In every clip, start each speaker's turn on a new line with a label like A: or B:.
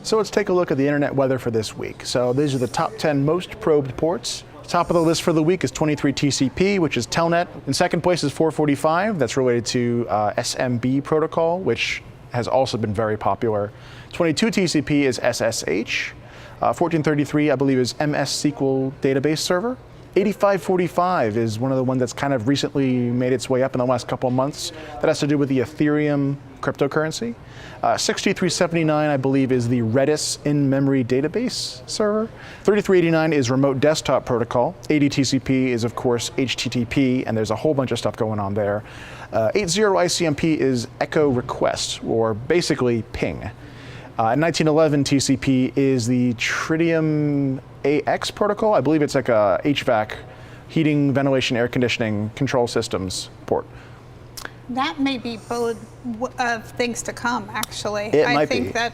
A: So let's take a look at the internet weather for this week. So these are the top 10 most probed ports. Top of the list for the week is 23 TCP, which is telnet. In second place is 445, that's related to SMB protocol, which has also been very popular. 22 TCP is SSH. 1433, I believe, is MS SQL database server. 8545 is one of the ones that's kind of recently made its way up in the last couple of months. That has to do with the Ethereum cryptocurrency. 6379, I believe, is the Redis in-memory database server. 3389 is remote desktop protocol. 80 TCP is, of course, HTTP, and there's a whole bunch of stuff going on there. 80 ICMP is echo request, or basically ping. 1911 TCP is the Tritium AX protocol. I believe it's like a HVAC, heating, ventilation, air conditioning, control systems port.
B: That may be bode of things to come, actually.
A: I think
B: that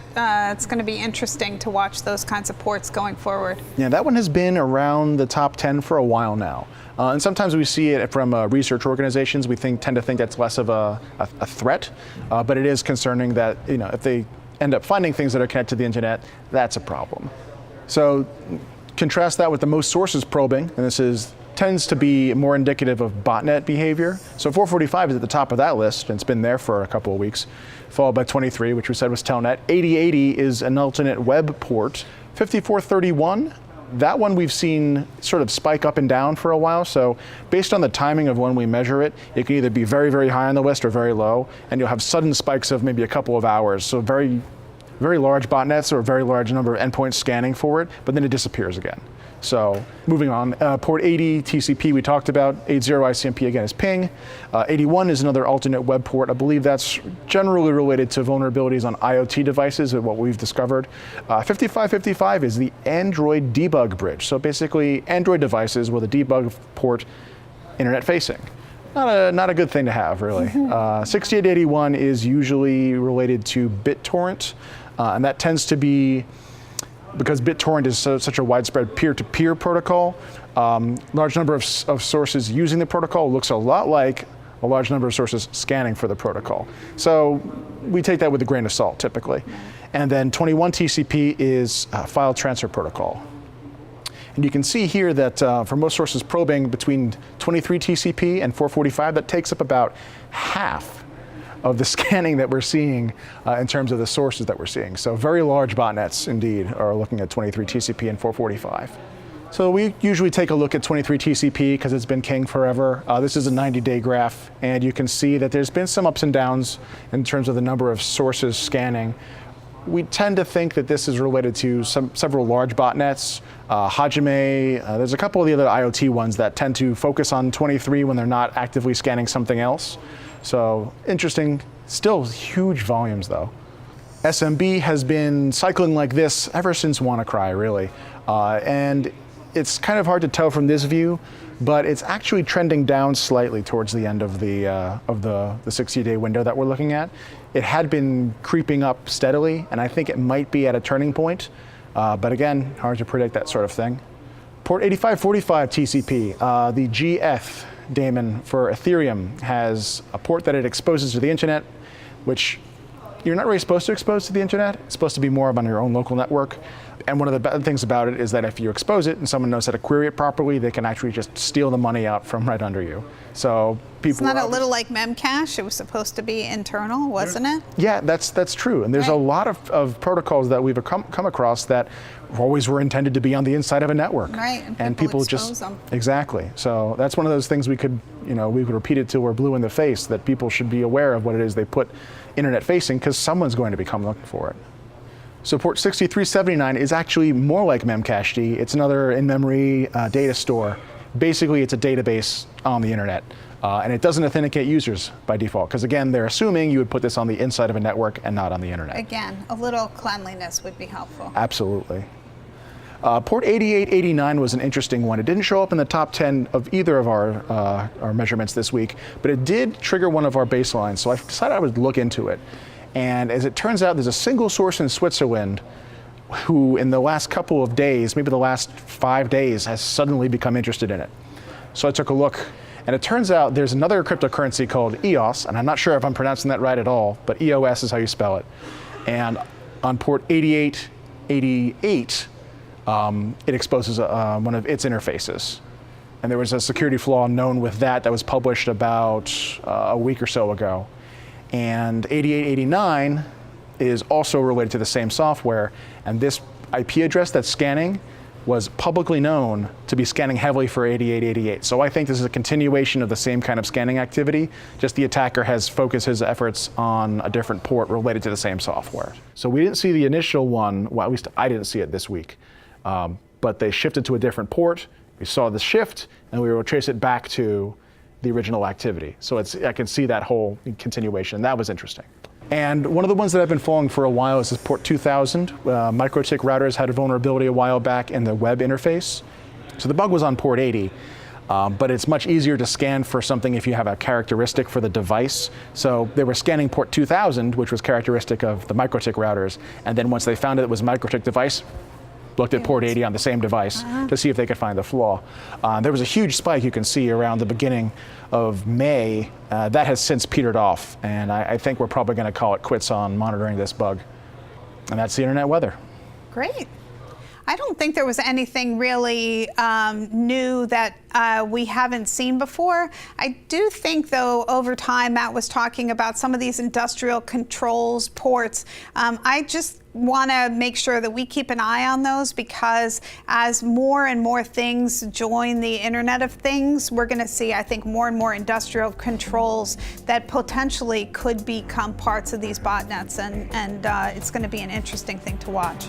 B: it's going to be interesting to watch those kinds of ports going forward.
A: Yeah, that one has been around the top 10 for a while now. And sometimes we see it from research organizations. We tend to think that's less of a threat, but it is concerning that, if they end up finding things that are connected to the internet, that's a problem. So contrast that with the most sources probing, and this tends to be more indicative of botnet behavior. So 445 is at the top of that list, and it's been there for a couple of weeks, followed by 23, which we said was telnet. 8080 is an alternate web port. 5431, that one we've seen sort of spike up and down for a while. So based on the timing of when we measure it, it can either be very, very high on the list or very low, and you'll have sudden spikes of maybe a couple of hours. So very, very large botnets or a very large number of endpoints scanning for it, but then it disappears again. So moving on, port 80 TCP we talked about, 80 ICMP again is ping. 81 is another alternate web port. I believe that's generally related to vulnerabilities on IoT devices, and what we've discovered. 5555 is the Android debug bridge. So basically Android devices with a debug port internet facing. Not a good thing to have, really. 6881 is usually related to BitTorrent, and that tends to be because BitTorrent is such a widespread peer-to-peer protocol. Large number of sources using the protocol looks a lot like a large number of sources scanning for the protocol. So we take that with a grain of salt, typically. And then 21 TCP is file transfer protocol. And you can see here that for most sources probing between 23 TCP and 445, that takes up about half of the scanning that we're seeing in terms of the sources that we're seeing. So very large botnets, indeed, are looking at 23 TCP and 445. So we usually take a look at 23 TCP because it's been king forever. This is a 90-day graph, and you can see that there's been some ups and downs in terms of the number of sources scanning. We tend to think that this is related to several large botnets. Hajime, there's a couple of the other IoT ones that tend to focus on 23 when they're not actively scanning something else. So interesting, still huge volumes though. SMB has been cycling like this ever since WannaCry, really. And it's kind of hard to tell from this view, but it's actually trending down slightly towards the end of the 60-day window that we're looking at. It had been creeping up steadily, and I think it might be at a turning point. But again, hard to predict that sort of thing. Port 8545 TCP, the geth daemon for Ethereum has a port that it exposes to the internet, which you're not really supposed to expose to the internet. It's supposed to be more on your own local network. And one of the bad things about it is that if you expose it and someone knows how to query it properly, they can actually just steal the money out from right under you. So people.
B: It's not a little like Memcache. It was supposed to be internal, wasn't it?
A: Yeah, that's true. And there's a lot of protocols that we've come across that always were intended to be on the inside of a network.
B: Right.
A: And people just them. Exactly. So that's one of those things we could repeat it till we're blue in the face, that people should be aware of what it is they put internet facing, because someone's going to become looking for it. So port 6379 is actually more like Memcached. It's another in-memory data store. Basically, it's a database on the internet. And it doesn't authenticate users by default, because again, they're assuming you would put this on the inside of a network and not on the internet.
B: Again, a little cleanliness would be helpful.
A: Absolutely. Port 8889 was an interesting one. It didn't show up in the top 10 of either of our measurements this week, but it did trigger one of our baselines, so I decided I would look into it. And as it turns out, there's a single source in Switzerland who, in the last couple of days, maybe the last 5 days, has suddenly become interested in it. So I took a look, and it turns out there's another cryptocurrency called EOS, and I'm not sure if I'm pronouncing that right at all, but EOS is how you spell it. And on port 88 88, it exposes one of its interfaces. And there was a security flaw known with that was published about a week or so ago. And 8889 is also related to the same software, and this IP address that's scanning was publicly known to be scanning heavily for 8888. So I think this is a continuation of the same kind of scanning activity, just the attacker has focused his efforts on a different port related to the same software. So we didn't see the initial one, well, at least I didn't see it this week, but they shifted to a different port. We saw the shift, and we were able to trace it back to the original activity. So I can see that whole continuation. That was interesting. And one of the ones that I've been following for a while is this port 2000. Mikrotik routers had a vulnerability a while back in the web interface. So the bug was on port 80, but it's much easier to scan for something if you have a characteristic for the device. So they were scanning port 2000, which was characteristic of the Mikrotik routers, and then once they found it was a Mikrotik device, looked at port 80 on the same device to see if they could find the flaw. There was a huge spike you can see around the beginning of May. That has since petered off, and I think we're probably going to call it quits on monitoring this bug. And that's the internet weather.
B: Great. I don't think there was anything really new that we haven't seen before. I do think, though, over time, Matt was talking about some of these industrial controls ports. I just want to make sure that we keep an eye on those, because as more and more things join the Internet of Things, we're going to see, I think, more and more industrial controls that potentially could become parts of these botnets, and it's going to be an interesting thing to watch.